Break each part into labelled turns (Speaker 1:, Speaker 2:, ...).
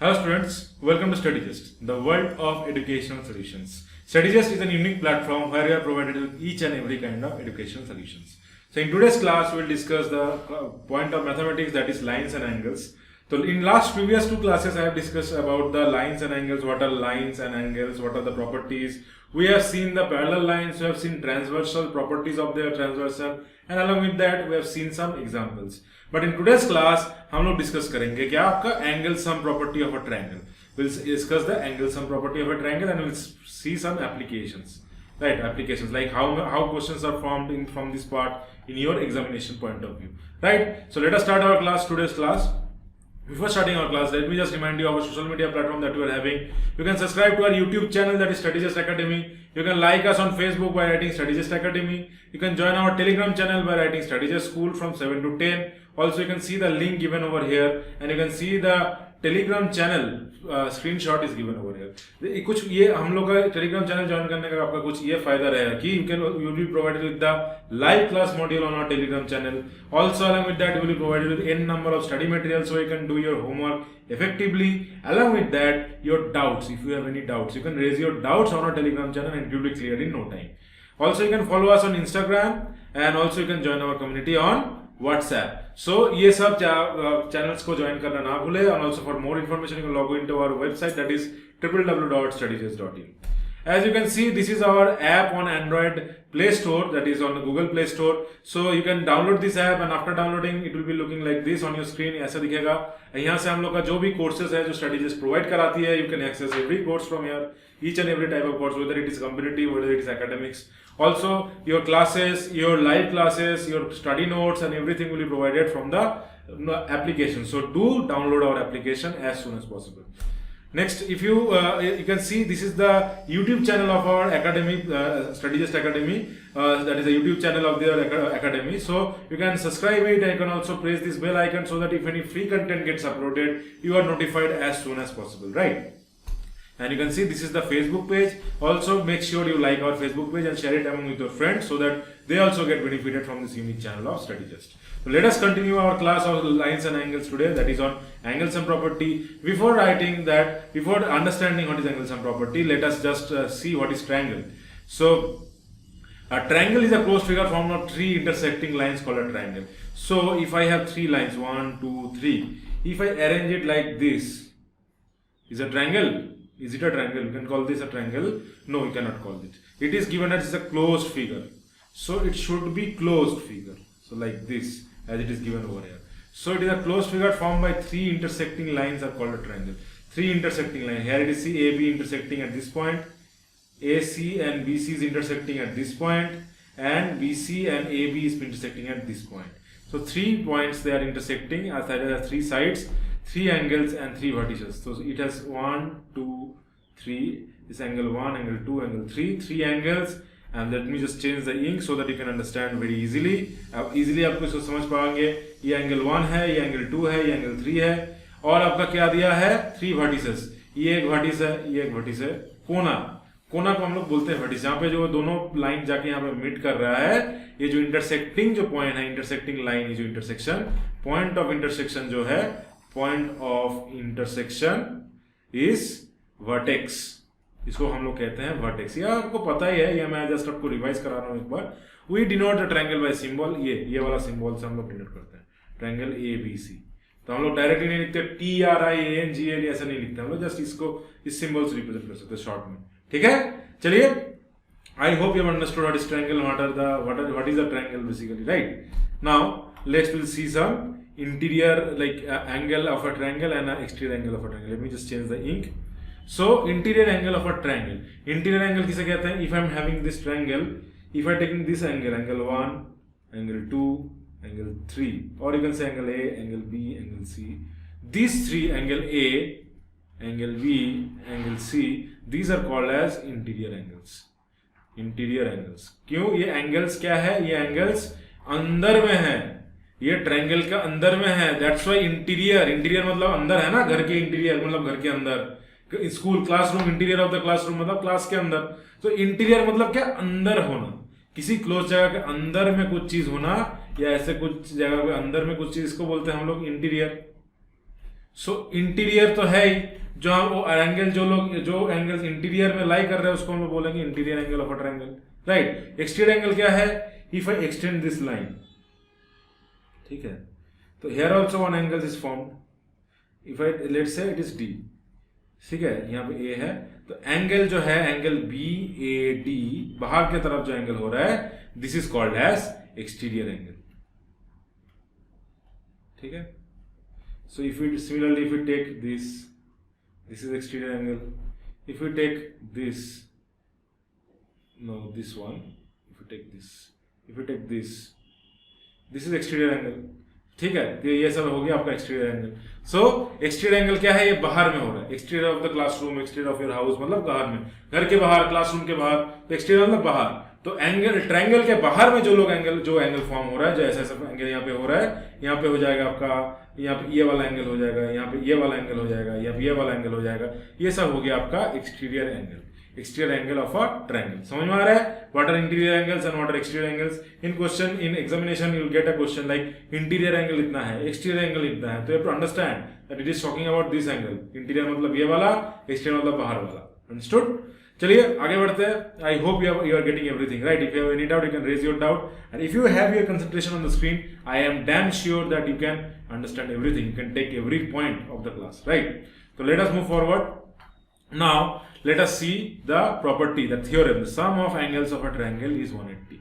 Speaker 1: Hello students, welcome to StudyGist, the world of educational solutions. StudyGist is a unique platform where we are provided with each and every kind of educational solutions. So in today's class, we will discuss the point of mathematics, that is lines and angles. So in previous two classes, I have discussed about the lines and angles, what are lines and angles, what are the properties. We have seen the parallel lines, we have seen transversal properties of their transversal, and along with that we have seen some examples. But in today's class हम लोग discuss करेंगे क्या आपका angle sum property of a triangle. We'll discuss the angle sum property of a triangle and we'll see some applications. Right, applications like how questions are formed from this part in your examination point of view. Right, so let us start our class, today's class. Before starting our class, let me just remind you of our social media platform that we are having. You can subscribe to our YouTube channel, that is StudyGist Academy. You can like us on Facebook by writing StudyGist Academy. You can join our Telegram channel by writing StudyGist School from 7 to 10. Also, you can see the link given over here, and you can see the Telegram channel screenshot is given over here. कुछ ये हम लोग का Telegram channel join करने का आपका कुछ ये फायदा रहेगा कि you will be provided with the live class module on our Telegram channel. Also, along with that, you will be provided with n number of study materials so you can do your homework effectively. Along with that, your doubts, if you have any doubts, you can raise your doubts on our Telegram channel and it will be cleared in no time. Also, you can follow us on Instagram and also you can join our community on WhatsApp. So ये सब channels को join करना ना भूले, and also for more information you can log into our website, that is www.studygist.in. As you can see, this is our app on Android Play Store, that is on the Google Play Store. So you can download this app and after downloading it will be looking like this on your screen. ऐसा दिखेगा. यहाँ से हम लोग का जो भी courses है जो StudyGist provide कराती है, you can access every course from here, each and every type of course, whether it is competitive, whether it is academics. Also, your classes, your live classes, your study notes and everything will be provided from the application. So do download our application as soon as possible. Next, if you can see, this is the YouTube channel of our academy, StudyGist Academy. That is a YouTube channel of their academy. So you can subscribe it and you can also press this bell icon so that if any free content gets uploaded, you are notified as soon as possible, right? And you can see this is the Facebook page. Also, make sure you like our Facebook page and share it among with your friends so that they also get benefited from this unique channel of StudyGist. So let us continue our class of lines and angles today, that is on angle sum property. Before understanding what is angle sum property, let us just see what is triangle. So a triangle is a closed figure formed of three intersecting lines called a triangle. So if I have three lines, 1, 2, 3, if I arrange it like this, is a triangle? Is it a triangle? You can call this a triangle? No, you cannot call it. It is given as a closed figure. So it should be closed figure. So like this, as it is given over here. So it is a closed figure formed by three intersecting lines are called a triangle. Three intersecting lines. Here it is AB intersecting at this point. AC and BC is intersecting at this point. And BC and AB is intersecting at this point. So 3 points they are intersecting as there are 3 sides, 3 angles and 3 vertices. So it has 1, 2, 3. This angle 1, angle 2, angle 3. 3 angles. And let me just change the ink so that you can understand very easily. आप easily आपको इसको समझ पाएंगे. ये angle 1 है, ये angle 2 है, ये angle 3 है. और आपका क्या दिया है? 3 vertices. ये एक vertice है, ये एक vertice है. कोना. कोना को हम लोग बोलते हैं vertice. यहाँ पे जो दोनों लाइन जाके यहाँ पे meet कर रहा है, ये जो intersecting जो point है, intersecting line, ये जो intersection, point of intersection जो है, point of intersection is vertex. इसको हम लोग कहते हैं वर्टेक्स. ये आपको पता ही है, ये मैं जस्ट आपको रिवाइज करा रहा हूँ एक बार. We denote the triangle by symbol. ये वाला सिंबल से हम लोग डिनोट करते हैं ट्रायंगल ABC. तो हम लोग डायरेक्टली नहीं लिखते TRIANGL ऐसा नहीं लिखते हम लोग, जस्ट इसको इस सिंबल से रिप्रेजेंट कर सकते हैं शॉर्ट में. ठीक है, चलिए. I hope you have understood what is triangle, what is the triangle basically, right? Now let's will see some interior like angle of a triangle and an exterior angle of a triangle. Let me just change the ink. So interior angle of a triangle. Interior angle किसे कहते हैं? If I am having this triangle, if I taking this angle, angle 1, angle 2, angle 3, or you can say angle A, angle B, angle C. These three, angle A, angle B, angle C, these are called as interior angles. Interior angles. क्यों? ये angles क्या है? ये angles अंदर में है. ये triangle का अंदर में है. That's why interior. इंटीरियर मतलब अंदर है ना, घर के इंटीरियर मतलब घर के अंदर. School classroom, interior of the classroom मतलब क्लास के अंदर. तो इंटीरियर मतलब क्या? अंदर होना. किसी क्लोज जगह के अंदर में कुछ चीज होना, या ऐसे कुछ जगह के अंदर में कुछ चीज, इसको बोलते हैं हम लोग इंटीरियर. सो इंटीरियर तो है ही, जो हम वो एंगल जो एंगल्स इंटीरियर में लाई कर रहे हैं उसको हम लोग बोलेंगे interior angle of a triangle, right. Exterior angle क्या है? If I extend this line, ठीक है, तो here also one angle is formed, if I let's say it is D, ठीक है, यहाँ पे ए है, तो एंगल जो है एंगल बी ए डी बाहर की तरफ जो एंगल हो रहा है, this is called as exterior angle, ठीक है। So if you similarly if you take this is exterior angle, if you take this, no this one, if you take this is exterior angle, ठीक है। तो ये सब हो गया आपका एक्सटीरियर एंगल। सो एक्सटीरियर एंगल क्या है? ये बाहर में हो रहा है, exterior of the classroom, exterior of your house, मतलब बाहर में, घर के बाहर, क्लासरूम के बाहर, तो एक्सटीरियर मतलब बाहर। तो एंगल ट्रायंगल के बाहर में जो एंगल फॉर्म हो रहा है, जो ऐसा एंगल यहाँ पे हो रहा है, यहाँ पे हो जाएगा आपका, यहाँ पे ये वाला एंगल हो जाएगा, यहाँ पे ये वाला एंगल हो जाएगा, यहाँ पे ये वाला एंगल हो जाएगा, ये सब हो गया आपका exterior angle of a triangle. समझ में आ रहा है? What are interior angles and what are exterior angles? In question, in examination you will get a question like interior angle इतना है, एक्सटीरियर एंगल इतना है, तो you have to understand that it is talking about this angle. Interior मतलब ये वाला, exterior मतलब बाहर वाला। अंडरस्टूड? चलिए आगे बढ़ते हैं। I hope you are getting everything right. If you have any doubt you can raise your doubt, and if you have your concentration on the screen, I am damn sure that you can understand everything, you can take every point of the class, right? So let us move forward. Now let us see the property, the theorem. The sum of angles of a triangle is 180.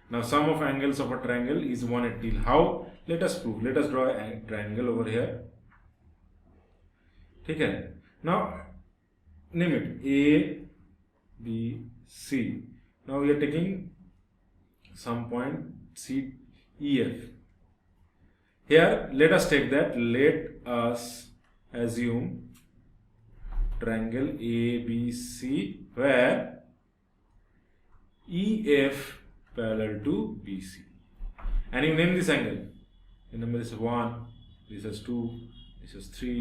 Speaker 1: Now sum of angles of a triangle is 180. How? Let us prove. Let us draw a triangle over here, ठीक है। Now name it A B C. Now we are taking some point C E F. Here let us take that, let us assume triangle ABC where EF parallel to BC, and you name this angle. You name this 1, this is 2, this is 3,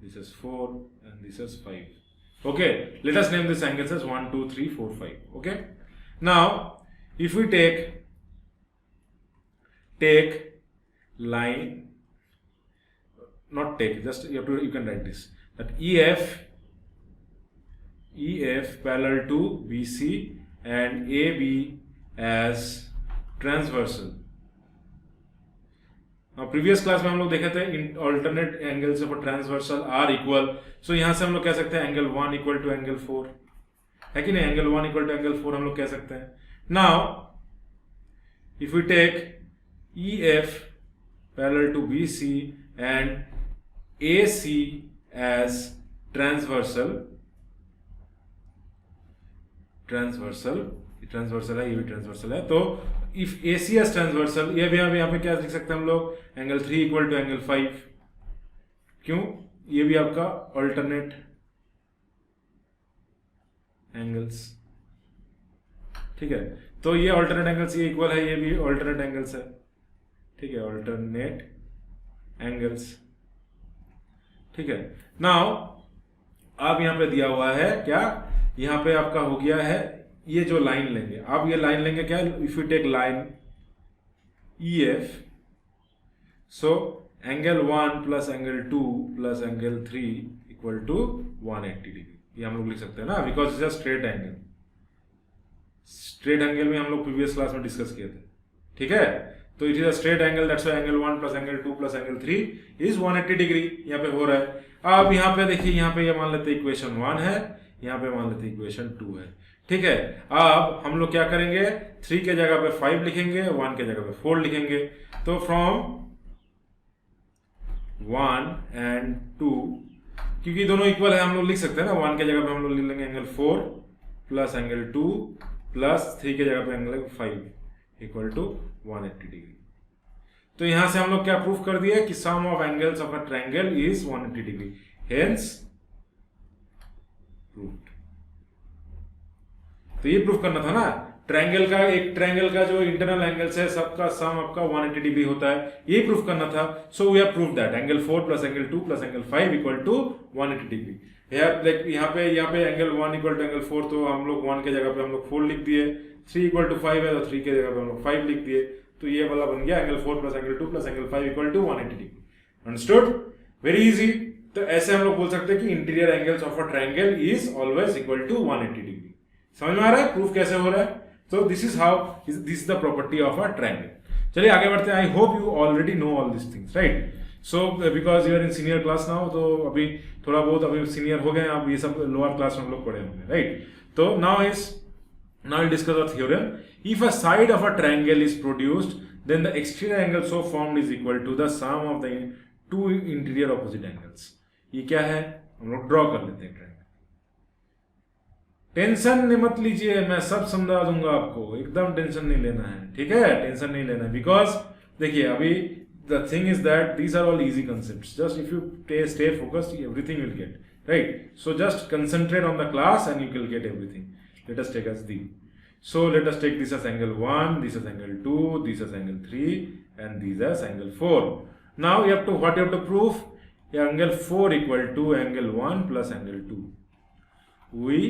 Speaker 1: this is 4, and this is 5. Okay, let us name this angle as 1, 2, 3, 4, 5. Okay, now if we take line, not take, just you can write this, that EF parallel to BC and AB as transversal. Now previous class में हम लोग देखे थे alternate angles of a transversal are equal, so यहाँ से हम लोग कह सकते हैं angle 1 equal to angle 4, है कि नहीं? angle 1 equal to angle 4 हम लोग कह सकते हैं। Now if we take EF parallel to BC and AC as transversal है, ये भी ट्रांसवर्सल है, तो इफ AC as transversal, ये भी हम यहाँ पे क्या लिख सकते हैं हम लोग? Angle 3 equal to angle 5। क्यों? ये भी आपका अल्टरनेट एंगल्स, ठीक है। तो ये अल्टरनेट एंगल्स ये इक्वल है, ये भी अल्टरनेट एंगल्स है, ठीक है, अल्टरनेट एंगल्स, ठीक है। नाउ अब यहाँ पे दिया हुआ है क्या? यहाँ पे आपका हो गया है, ये जो लाइन लेंगे आप, ये लाइन लेंगे क्या? If you take line EF, so angle 1 plus angle 2 plus angle 3 equal to 180 degree, ये हम लोग लिख सकते हैं ना, because it's a straight angle. Straight angle में हम लोग प्रीवियस क्लास में डिस्कस किए थे, ठीक है। तो it is a straight angle, that's why angle 1 plus angle 2 plus angle 3 is 180 degree यहाँ पे हो रहा है। अब यहाँ पे देखिए, यहाँ पे ये मान लेते इक्वेशन 1 है, यहाँ पे मान लेते इक्वेशन 2 है, ठीक है। अब हम लोग क्या करेंगे? 3 के जगह पे 5 लिखेंगे, 1 के जगह पे 4 लिखेंगे, तो फ्रॉम 1 and 2, क्योंकि दोनों इक्वल है हम लोग लिख सकते हैं ना, 1 के जगह पे हम लोग लिख लेंगे एंगल 4 प्लस एंगल 2 प्लस 3 के जगह पे एंगल 5 इक्वल टू 180 डिग्री। तो यहां से हम लोग क्या प्रूफ कर दिया कि sum of angles of a triangle is 180 degree, hence proved. तो ये प्रूफ करना था ना, ट्रायंगल का, एक ट्रायंगल का जो इंटरनल एंगल्स है सबका सम आपका 180 डिग्री होता है, ये प्रूफ करना था। So we have proved that angle 4 plus angle 2 plus angle 5 equal to 180 degree. यहाँ पे एंगल 1 इक्वल टू एंगल 4, तो हम लोग 1 के जगह पे हम लोग 4 लिख दिए, 3 इक्वल टू 5 है तो 3 के जगह पे हम लोग 5 लिख दिए, तो ये वाला बन गया angle 4 plus angle 2 plus angle 5 equal to 180 degree. Understood? Very easy. तो ऐसे हम लोग बोल सकते हैं कि interior angles of a triangle is always equal to 180 degree. समझ में आ रहा है प्रूफ कैसे हो रहा है? तो this is how, this is the property of a triangle. चलिए आगे बढ़ते हैं। I hope you already know all this things, right? So because you are in senior class now, तो अभी थोड़ा बहुत अभी सीनियर हो गए, आप ये सब लोअर क्लास में हम लोग पढ़े होंगे, राइट? तो now we'll discuss the theorem. If a side of a triangle is produced, then the exterior angle so formed is equal to the sum of the two interior opposite angles. ये क्या है? हम लोग draw कर लेते हैं triangle. Tension मत लीजिए, मैं सब समझा दूंगा आपको, एकदम टेंशन नहीं लेना है, ठीक है? टेंशन नहीं लेना है, बिकॉज देखिए अभी the thing is that these are all easy concepts. Just if you stay focused, everything will get, right? So just concentrate on the class and you will get everything. Let us take as the. So let us take this as angle 1, this as angle 2, this as angle 3, and this as angle 4. Now you have to, what you have to prove? Angle 4 equal to angle 1 plus angle 2. We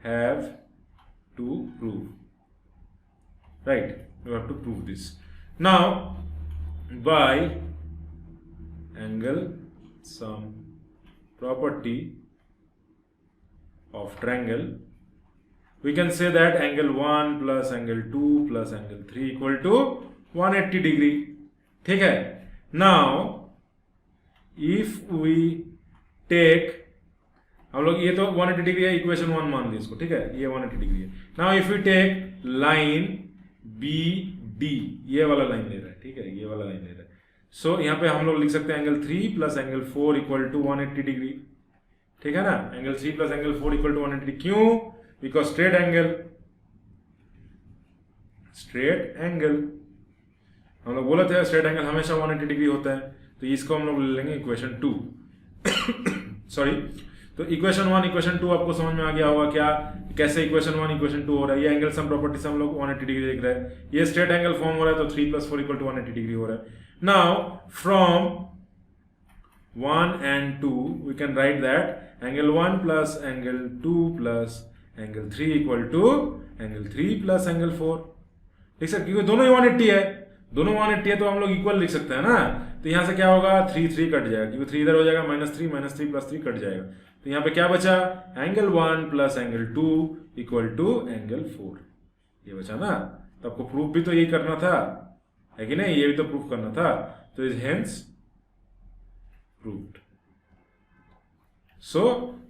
Speaker 1: have to prove, right? You have to prove this. Now by angle sum property of triangle, we can say that angle 1 plus angle 2 plus angle 3 equal to 180 degree. ठीक है? Now if we take, हम लोग ये तो 180 degree है, equation 1 मान ली इसको, ठीक है? ये 180 डिग्री है। Now if we take line BD, ये वाला लाइन ले रहा है, ठीक है? ये वाला लाइन ले रहा है। सो यहाँ पे हम लोग लिख सकते हैं angle 3 plus angle 4 equal to 180 degree, ठीक है ना? Angle 3 plus angle 4 equal to 180। क्यों? बिकॉज स्ट्रेट एंगल हम लोग बोले थे स्ट्रेट एंगल हमेशा 180 डिग्री होता है, तो इसको हम लोग ले लेंगे इक्वेशन 2। सॉरी, तो इक्वेशन 1 इक्वेशन 2 आपको समझ में आ गया होगा क्या, कैसे इक्वेशन 1 इक्वेशन 2 हो रहा है? ये एंगल सम प्रॉपर्टी से हम लोग 180 डिग्री देख रहे हैं, ये स्ट्रेट एंगल फॉर्म हो रहा है, तो 3 प्लस 4 इक्वल टू 180 डिग्री हो रहा है। Now from 1 and 2 we can write that angle 1 plus angle 2 plus angle 3 equal to angle 3 plus angle 4। ठीक सर, क्योंकि दोनों ही 180 है, दोनों 180 है तो हम लोग इक्वल लिख सकते हैं ना। तो यहां से क्या होगा, 3 कट जाएगा, क्योंकि 3 इधर हो जाएगा, -3 प्लस 3 कट जाएगा। तो यहाँ पे क्या बचा, angle 1 plus angle 2 equal to angle 4, ये बचा ना। तो आपको प्रूफ भी तो यही करना था, है कि नहीं? ये भी तो प्रूफ करना था, तो is hence proved. So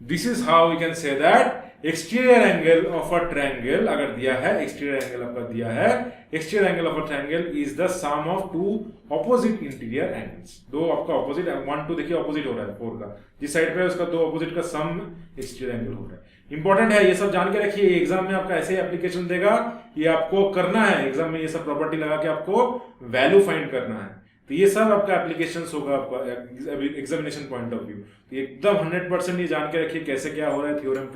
Speaker 1: this is how we can say that exterior angle of a triangle अगर दिया है, एक्सटीरियर एंगल आपका दिया है, exterior angle of a triangle is the sum of two opposite interior angles. दो आपका opposite 1 2 देखिए opposite हो रहा है 4 का, जिस साइड पे है उसका दो ऑपोजिट का सम एक्सटीरियर एंगल हो रहा है। इंपॉर्टेंट है, ये सब जान के रखिए, एग्जाम में आपका ऐसे एप्लीकेशन देगा, ये आपको करना है एग्जाम में, ये सब प्रॉपर्टी लगा के आपको वैल्यू फाइंड करना है। तो ये सब आपका एप्लीकेशंस होगा आपका एग्जामिनेशन पॉइंट ऑफ व्यू। तो एकदम 100% ये जान के रखिए कैसे क्या हो रहा है, थ्योरम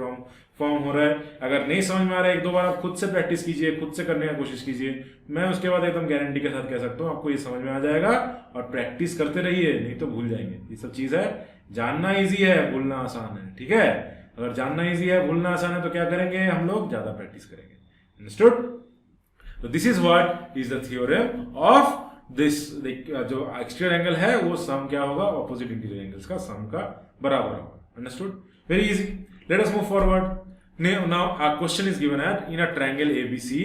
Speaker 1: फॉर्म हो रहा है। अगर नहीं समझ में आ रहा है, एक दो बार आप खुद से प्रैक्टिस कीजिए, खुद से करने की कोशिश कीजिए। मैं उसके बाद एकदम गारंटी के साथ कह सकता हूँ आपको ये समझ में आ जाएगा, और प्रैक्टिस करते रहिए, नहीं तो भूल जाएंगे। ये सब चीज है, जानना ईजी है, भूलना आसान है, ठीक है? अगर जानना ईजी है, भूलना आसान है, तो क्या करेंगे हम लोग, ज्यादा प्रैक्टिस करेंगे। अंडरस्टूड? तो this is what is the theorem of this. जो एक्सटीरियर एंगल है वो सम क्या होगा, ऑपोजिट इंटीरियर एंगल्स का सम का बराबर होगा। Understood? Very easy. Let us move forward. Now a question is given at in a triangle ABC.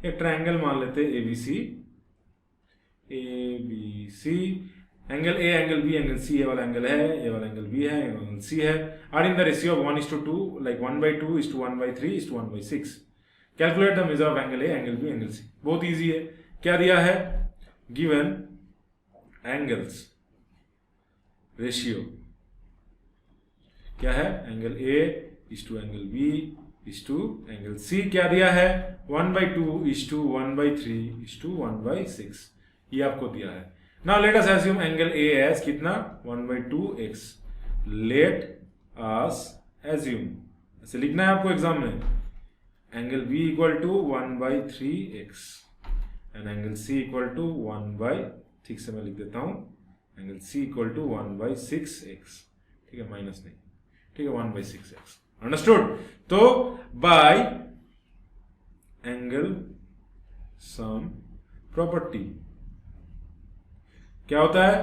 Speaker 1: एक ट्रायंगल मान लेते हैं ABC, angle A angle B angle C, ये वाला एंगल है, ये वाला एंगल बी है, एंगल सी है, are in the ratio of 1:2, like 1/2 1/3 1/6। Calculate the measure of angle A angle B angle C. बहुत इजी है। क्या दिया है, given angles ratio क्या है, angle A is to angle B is to angle C। क्या दिया है, 1/2 is to 1/3 is to 1/6, ये आपको दिया है। Now let us assume angle A as कितना, 1/2x। Let us assume, ऐसे लिखना है आपको एग्जाम में, angle B equal to 1/3x and angle C equal to 1/, ठीक से मैं लिख देता हूं, angle C equal to 1/6x, ठीक है, माइनस नहीं, ठीक है, 1/6x। अंडरस्टूड? तो बाय एंगल सम प्रॉपर्टी क्या होता है,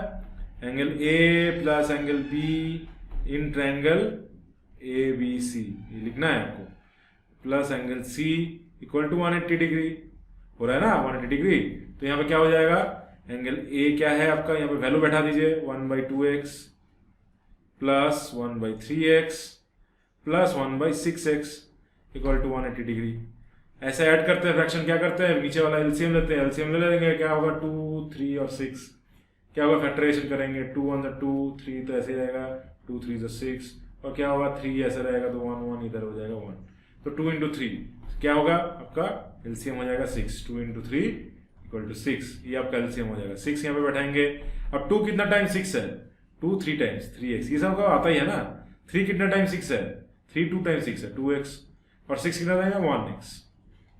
Speaker 1: angle A plus angle B in triangle A B C, ये लिखना है आपको, plus angle C equal to 180 degree हो रहा है ना, 180 डिग्री। तो यहाँ पे क्या हो जाएगा, एंगल ए क्या है आपका, यहाँ पे वैल्यू बैठा दीजिए 1/2x plus 1/3x plus 1/6x equal to 180 degree. ऐसे ऐड करते हैं फ्रैक्शन, क्या करते हैं, नीचे वाला एलसीएम लेते हैं, एलसीएम ले लेंगे, क्या होगा 2, 3 और 6, क्या होगा फैक्टराइजेशन करेंगे, 2 1 2, 3 तो ऐसे रहेगा, 2 3 6, और क्या होगा 3 ऐसे रहेगा, तो 1 1 इधर हो जाएगा 1, तो 2 × 3 क्या होगा आपका एलसीएम हो जाएगा 6, 2 × 3 इक्वल टू 6, ये आपका एलसीएम हो जाएगा 6, यहाँ पे बैठाएंगे। अब 2 कितना टाइम 6 है, 2 3 टाइम्स 3x, ये सब का आता ही है ना। 3 कितना टाइम 6 है, 3 2 टाइम 6 है 2x, और 6 कितना रहेगा 1x,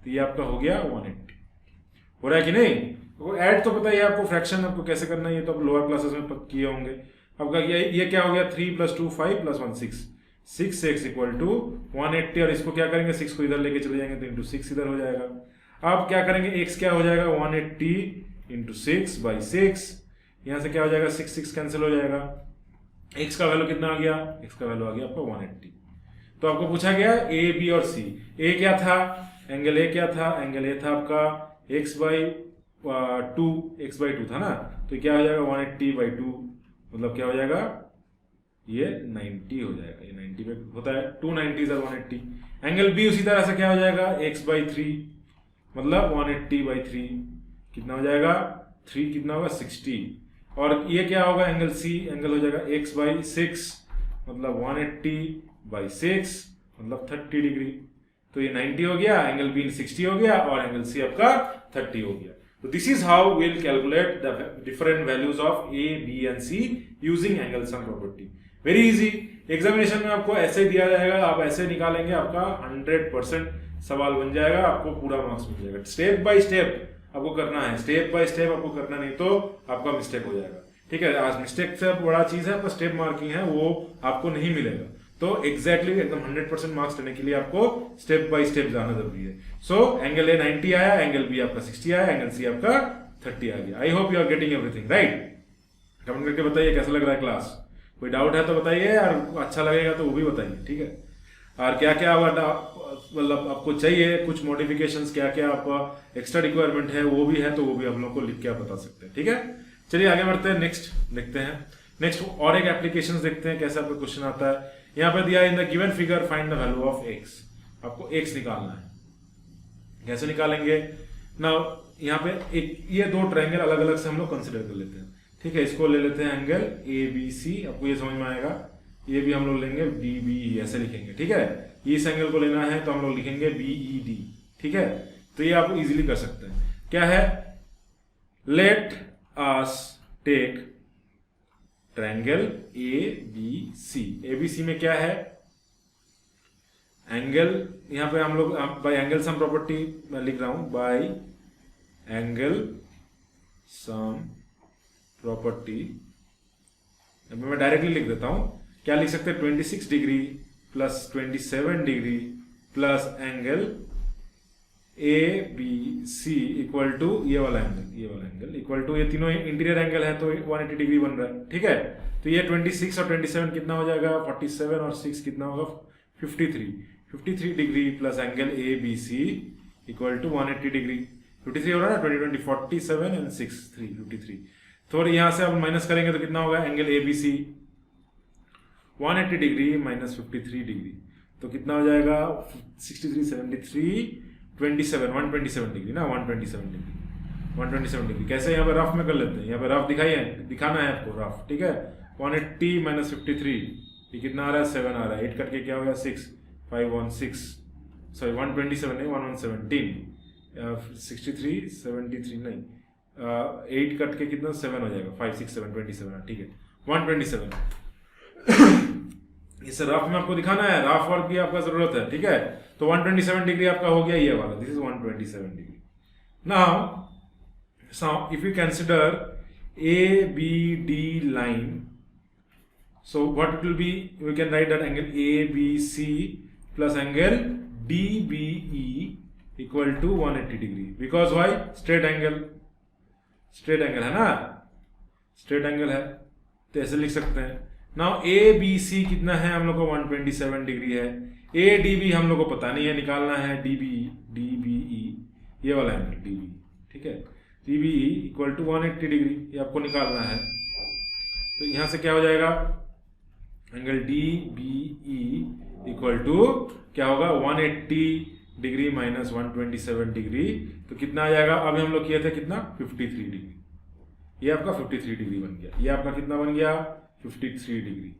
Speaker 1: तो ये आपका हो गया 180। हो रहा है कि नहीं, तो ऐड तो पता ही है आपको, फ्रैक्शन आपको कैसे करना है ये तो आप लोअर क्लासेस में किए होंगे। आपका ये क्या हो गया 3 + 2 5 + 1 6, 6x इक्वल टू 180, और इसको क्या करेंगे 6 को इधर लेके चले जाएंगे तो इंटू 6 इधर हो जाएगा। अब क्या करेंगे x क्या हो जाएगा 180 × 6/6, यहाँ से क्या हो जाएगा 6 6 कैंसिल हो जाएगा, x का वैल्यू कितना आ गया, x का वैल्यू आ गया आपका 180। तो आपको पूछा गया a b और c, a क्या था, एंगल a क्या था, एंगल a था आपका x/2 था ना, तो क्या हो जाएगा 180/2, मतलब क्या हो जाएगा ये 90 हो जाएगा, ये 90 पे होता है, 2 90s और 180। एंगल b उसी तरह से क्या हो जाएगा x/3, मतलब 180/3 कितना हो जाएगा 3 कितना होगा 60, और ये क्या होगा एंगल c, एंगल हो जाएगा x/6, मतलब 180/6 मतलब 30 डिग्री, तो ये 90 हो गया, एंगल बी 60 हो गया, और एंगल सी आपका 30 हो गया। तो this is how we'll calculate the different values of a, b and c using angle sum property. Very easy, examination में आपको ऐसे दिया जाएगा, आप ऐसे निकालेंगे, आपका 100% सवाल बन जाएगा, आपको पूरा मार्क्स मिल जाएगा। स्टेप बाय स्टेप आपको करना है, स्टेप बाय स्टेप आपको करना, नहीं तो आपका मिस्टेक हो जाएगा। ठीक है, आज मिस्टेक से बड़ा चीज है, आपका स्टेप मार्किंग है वो आपको नहीं मिलेगा। तो एग्जैक्टली एकदम 100% मार्क्स लेने के लिए आपको स्टेप बाय स्टेप जाना जरूरी है। सो एंगल ए 90 आया, एंगल बी आपका 60 आया, एंगल सी आपका 30 आ गया। I hope you are getting everything right. Comment करके बताइए कैसा लग रहा है क्लास, कोई डाउट है तो बताइए, और अच्छा लगेगा तो वो भी बताइए। ठीक है, और क्या क्या मतलब आपको चाहिए, कुछ मॉडिफिकेशंस क्या क्या आपका एक्स्ट्रा रिक्वायरमेंट है वो भी है, तो वो भी हम लोग को लिख के आप बता सकते हैं। ठीक है, चलिए आगे बढ़ते हैं, नेक्स्ट देखते हैं। नेक्स्ट और एक एप्लीकेशन देखते हैं कैसे आपका क्वेश्चन आता है। यहाँ पे दिया in the given figure find the value of x, आपको x निकालना है। कैसे निकालेंगे ना, यहाँ पे एक ये दो ट्रायंगल अलग अलग से हम लोग कंसिडर कर लेते हैं। ठीक है, इसको ले लेते हैं एंगल ABC, आपको ये समझ में आएगा। ये भी हम लोग लेंगे BBE, ऐसे लिखेंगे। ठीक है, इस एंगल को लेना है तो हम लोग लिखेंगे BED। ठीक है, तो ये आप इजीली कर सकते हैं। क्या है, let us take triangle ABC। ABC में क्या है, एंगल, यहां पे हम लोग बाय एंगल सम प्रॉपर्टी मैं लिख रहा हूं, बाय एंगल सम प्रॉपर्टी मैं डायरेक्टली लिख देता हूं। क्या लिख सकते हैं, 26 degree plus 27 degree plus angle ABC equal to ये वाला एंगल इक्वल टू, ये तीनों इंटीरियर एंगल है तो 180 डिग्री बन रहा है। ठीक है, तो ये 26 और 27 कितना हो जाएगा, 47 और 6 कितना होगा 53 degree plus angle ABC equal to 180 degree. 53 हो रहा है ना, 20 47 एंड 6 53। तो यहां से आप माइनस करेंगे तो कितना होगा, angle ABC 180 degree minus 53 degree, तो कितना हो जाएगा 63 73 27 127 डिग्री ना, 127 डिग्री। कैसे, यहाँ पे रफ में कर लेते हैं, यहाँ पे रफ दिखाना है आपको रफ। ठीक है, 180 माइनस 53 ये कितना आ रहा है, 7 आ रहा है, 8 करके क्या हो गया 6 5 1 6, सॉरी 127 नहीं 1117, 63 73 नहीं, 8 कट के कितना 7 हो जाएगा, 5 6 7 27। ठीक है, 127 इसे रफ में आपको दिखाना है, रफ वर्क की आपका जरूरत है। ठीक है, तो 127 डिग्री आपका हो गया ये वाला, this is 127 degree. Now if you consider ABD line, so what it will be, we can write that angle ABC plus angle DBE equal to 180 degree, because why, straight angle है ना, straight angle है, तो ऐसे लिख सकते हैं। Now ए B सी कितना है हम लोग को 127 डिग्री है। ए डी बी हम लोग को पता नहीं है, निकालना है डी बी ई, ये वाला एंगल डी बी, ठीक है। D B E equal to 180 degree, ये आपको निकालना है। तो यहां से क्या हो जाएगा, angle D B E equal to क्या होगा 180 डिग्री माइनस 127 डिग्री, तो कितना आ जाएगा, अभी हम लोग किए थे कितना 53 डिग्री, ये आपका 53 डिग्री बन गया। ये आपका कितना बन गया 53 डिग्री।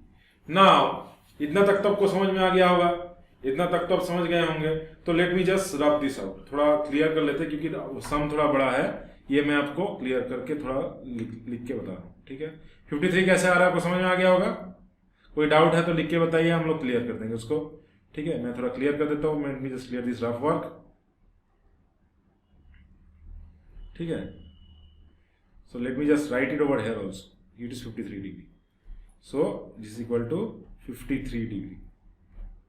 Speaker 1: नाउ इतना तक तो आपको समझ में आ गया होगा, इतना तक तो आप समझ गए होंगे। तो late me just rub this out, थोड़ा क्लियर कर लेते हैं क्योंकि सम थोड़ा बड़ा है, ये मैं आपको क्लियर करके थोड़ा लिख के बता रहा हूँ, ठीक है। 53 कैसे आ रहा है आपको समझ में आ गया होगा। कोई डाउट है तो लिख के बताइए, हम लोग क्लियर कर देंगे उसको, ठीक है। मैं थोड़ा क्लियर कर देता हूँ, let me just clear this rough work, ठीक है। So let me just write it over here also, it is 53 degree, so this is equal to 53 degree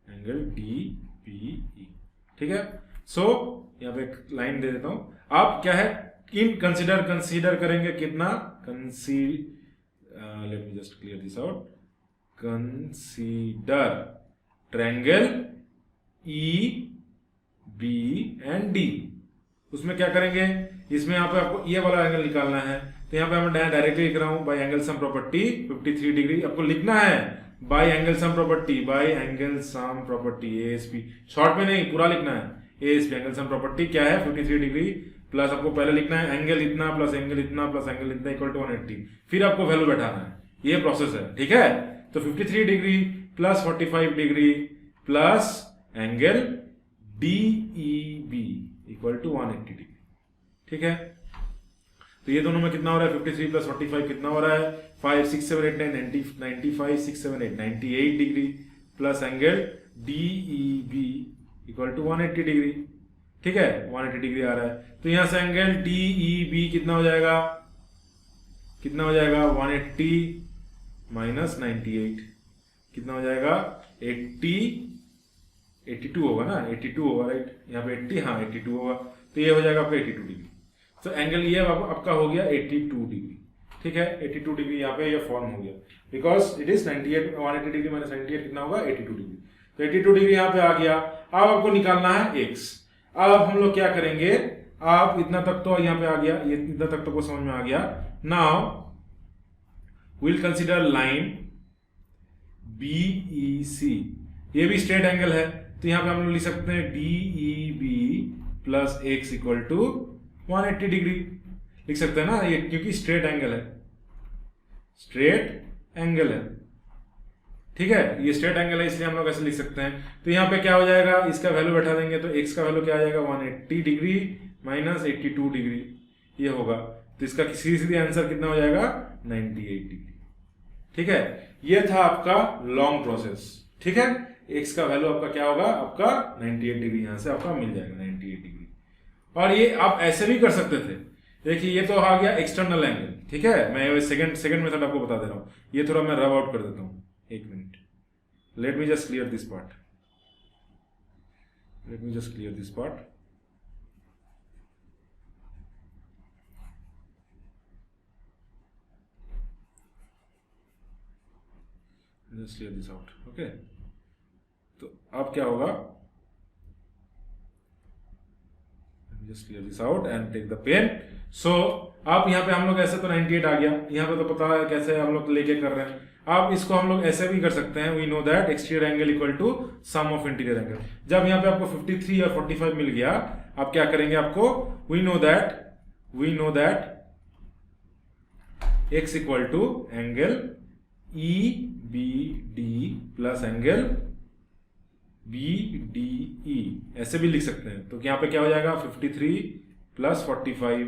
Speaker 1: angle D P E, ठीक है। सो यहाँ पे एक लाइन दे देता हूं, आप क्या है इन कंसीडर करेंगे कितना let me just clear this out, consider triangle E B and D. उसमें क्या करेंगे, इसमें यहाँ पे आपको ये वाला एंगल निकालना है, तो यहाँ पे मैं डायरेक्टली लिख रहा हूं by angle sum property 53 degree. आपको लिखना है bye angle sum property ASP, short में नहीं पूरा लिखना है। एएसपी एंगल सम प्रॉपर्टी क्या है 53 डिग्री, प्लस आपको पहले लिखना है एंगल इतना प्लस एंगल इतना प्लस एंगल इतना इक्वल टू 180, फिर आपको वैल्यू बैठाना है, ये प्रोसेस है, ठीक है। तो 53 degree plus 45 degree plus angle DEB equal to 180 degree, ठीक है। तो ये दोनों में कितना हो रहा है 53 प्लस 45 कितना हो रहा है 5 6 7 8 9 95 6 7 8 98 degree plus angle DEB equal to 180 degree, ठीक है। 180 डिग्री आ रहा है, तो यहां से एंगल डीईबी कितना हो जाएगा 180 माइनस 98 कितना हो जाएगा 82 होगा ना, 82 होगा राइट, यहाँ पे 80, हाँ 82 होगा, तो ये हो जाएगा आपका 82 डिग्री। तो एंगल ये आपका हो गया 82 डिग्री, ठीक है। 82 डिग्री यहाँ पे ये फॉर्म हो गया, because it is 98 180 degree minus 98 कितना होगा 82 डिग्री, तो 82 डिग्री यहाँ पे आ गया। अब आपको निकालना है x। अब हम लोग क्या करेंगे, आप इतना तक तो यहाँ पे आ गया, ये इतना तक तो को समझ में आ गया। Now will consider line BEC, ये भी स्ट्रेट एंगल है, तो यहाँ पे हम लोग लिख सकते हैं DEB plus x equal to 180 degree लिख सकते हैं ना, ये क्योंकि स्ट्रेट एंगल है, ठीक है। ये स्ट्रेट एंगल है इसलिए हम लोग ऐसे लिख सकते हैं। तो यहाँ पे क्या हो जाएगा, इसका वैल्यू बैठा देंगे तो x का वैल्यू क्या आ जाएगा 180 डिग्री माइनस 82 डिग्री ये होगा, तो इसका सीधे आंसर कितना हो जाएगा 98 डिग्री, ठीक है। ये था आपका लॉन्ग प्रोसेस, ठीक है। x का वैल्यू आपका क्या होगा, आपका 98 डिग्री यहां से आपका मिल जाएगा 98 डिग्री। और ये आप ऐसे भी कर सकते थे, देखिए ये तो आ गया एक्सटर्नल एंगल, ठीक है। मैं सेकंड मेथड आपको बता दे रहा हूं, ये थोड़ा मैं रब आउट कर देता हूं, एक minute, late me just clear this part, just clear this out, okay। तो अब क्या होगा, just clear this out and take the pen। so अब यहाँ पे हम लोग ऐसे तो 98 आ गया, यहाँ पे तो पता है कैसे हम लोग लेके कर रहे हैं। अब इसको हम लोग ऐसे भी कर सकते हैं, we know that exterior angle equal to sum of interior angle. जब यहाँ पे आपको 53 और 45 मिल गया, अब क्या करेंगे, आपको we know that x equal to angle EBD plus angle BDE ऐसे भी लिख सकते हैं। तो यहाँ पे क्या हो जाएगा 53 प्लस 45,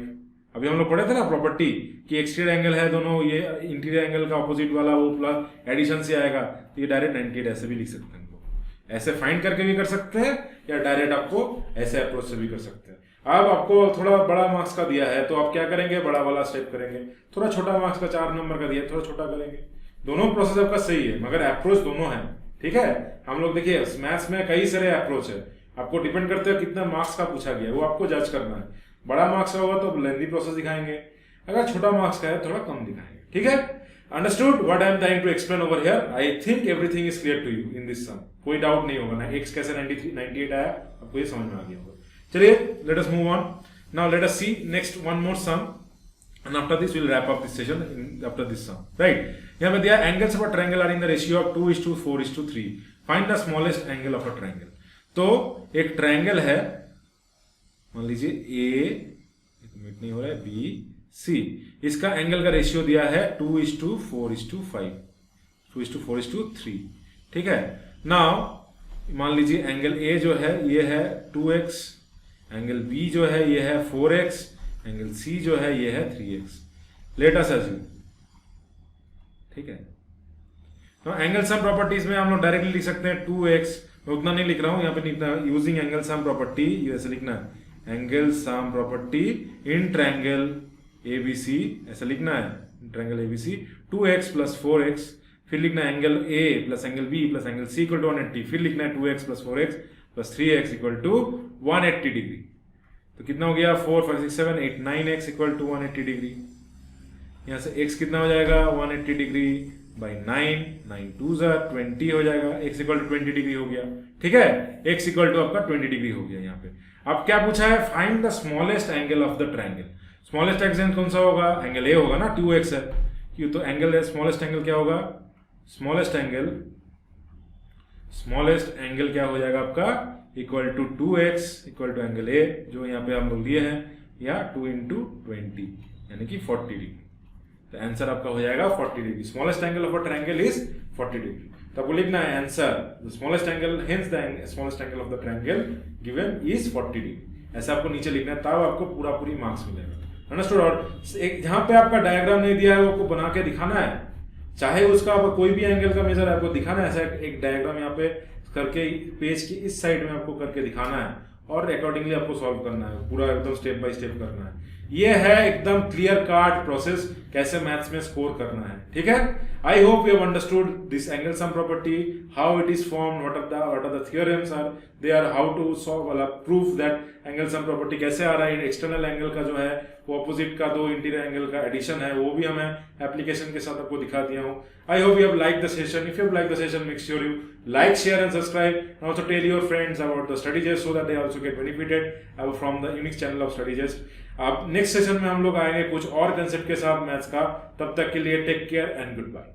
Speaker 1: अभी हम लोग पढ़े थे ना प्रॉपर्टी कि एक्सटीरियर एंगल है दोनों, ये इंटीरियर एंगल का ऑपोजिट वाला वो प्लस एडिशन से आएगा, तो ये डायरेक्ट 98 ऐसे भी लिख सकते हैं। ऐसे फाइंड करके भी कर सकते हैं या डायरेक्ट आपको ऐसे अप्रोच से भी कर सकते हैं। अब आपको थोड़ा बड़ा मार्क्स का दिया है तो आप क्या करेंगे, बड़ा वाला स्टेप करेंगे। थोड़ा छोटा मार्क्स का 4 नंबर का दिया, थोड़ा छोटा करेंगे। दोनों प्रोसेस आपका सही है, मगर अप्रोच दोनों है, ठीक है। हम लोग देखिए मैथ्स में कई सारे अप्रोच है, आपको डिपेंड करते हैं कितना मार्क्स का पूछा गया है, वो आपको जज करना है। बड़ा मार्क्स का होगा तो लेंथी प्रोसेस दिखाएंगे, अगर छोटा मार्क्स का है थोड़ा कम दिखाएंगे, ठीक है। Understood what I am trying to explain over here? I think everything is clear to you in this sum. कोई डाउट नहीं होगा ना x कैसे 93 98 आया, आपको ये समझ में आ गया होगा. चलिए let us move on. Now let us see next one more sum and after this we'll wrap up this session after this sum. Right, यहाँ पे दिया angles of a triangle are in the ratio of 2:4:3. Find the smallest angle of a triangle. तो एक triangle है, मान लीजिए A, मिट नहीं हो रहा है, B C, इसका एंगल का रेशियो दिया है 2:4:5, 2:4:3. ठीक है. नाउ मान लीजिए एंगल A जो है ये है 2x, एंगल B जो है ये है 4x, एंगल C जो है ये है 3x. Let us assume. ठीक है. तो एंगल सम प्रॉपर्टीज में हम लोग डायरेक्टली लिख सकते हैं 2x. मैं उतना नहीं लिख रहा हूं, यहाँ पे लिखना यूजिंग एंगल सम प्रॉपर्टी, ऐसे लिखना है angle sum property in triangle ABC, ऐसा लिखना है triangle ABC 2x plus 4x, फिर लिखना है angle A plus angle B plus angle C equal to 180, फिर लिखना है 2x plus 4x plus 3x equal to 180 degree. तो कितना हो गया 4 5 6 7 8 9x इक्वल टू 180 डिग्री. यहाँ से x कितना हो जाएगा 180 डिग्री बाई 9, 9 2 20 हो जाएगा, x इक्वल टू 20 डिग्री हो गया. ठीक है, x इक्वल टू आपका 20 डिग्री हो गया. यहाँ पे अब क्या पूछा है, find the smallest angle of the triangle. Smallest angle कौन सा होगा, एंगल A होगा ना, 2x है क्यों, तो एंगल है स्मॉलेस्ट एंगल क्या होगा, स्मॉलेस्ट एंगल क्या हो जाएगा आपका equal to 2x equal to angle A जो यहाँ पे हम लोग लिए हैं, या 2 into 20 यानी कि 40 डिग्री. तो आंसर आपका हो जाएगा 40 degree. Smallest angle of a triangle is 40 degree. तो आपको लिखना है answer the smallest angle, hence the smallest angle of the triangle given is 40 degree. ऐसा आपको नीचे लिखना है, तब आपको पूरी मार्क्स मिलेगा. अंडरस्टूड. और एक जहां पे आपका डायग्राम नहीं दिया है वो आपको बना के दिखाना है, चाहे उसका कोई भी एंगल का मेजर आपको दिखाना है. ऐसा एक डायग्राम यहाँ पे करके पेज की इस साइड में आपको करके दिखाना है और अकॉर्डिंगली आपको सॉल्व करना है, पूरा एकदम स्टेप बाय स्टेप करना है. ये है एकदम क्लियर कट प्रोसेस कैसे मैथ्स में स्कोर करना है. ठीक है. I hope you have understood this angle sum property, how it is formed, what are the theorems are there, how to solve proof that angle sum property कैसे आ रहा है. एक्सटर्नल एंगल का जो है वो ऑपोजिट का दो इंटीरियर एंगल का एडिशन है, वो भी हमें एप्लीकेशन के साथ आपको दिखा दिया हूं. आई hope you have like the session. If you have like the session, make sure you like, share and subscribe, and also tell your friends about the StudyGest so that they also get benefited from the unique channel of StudyGest. अब next session में हम लोग आएंगे कुछ और concept के साथ maths का. तब तक के लिए take care and good bye.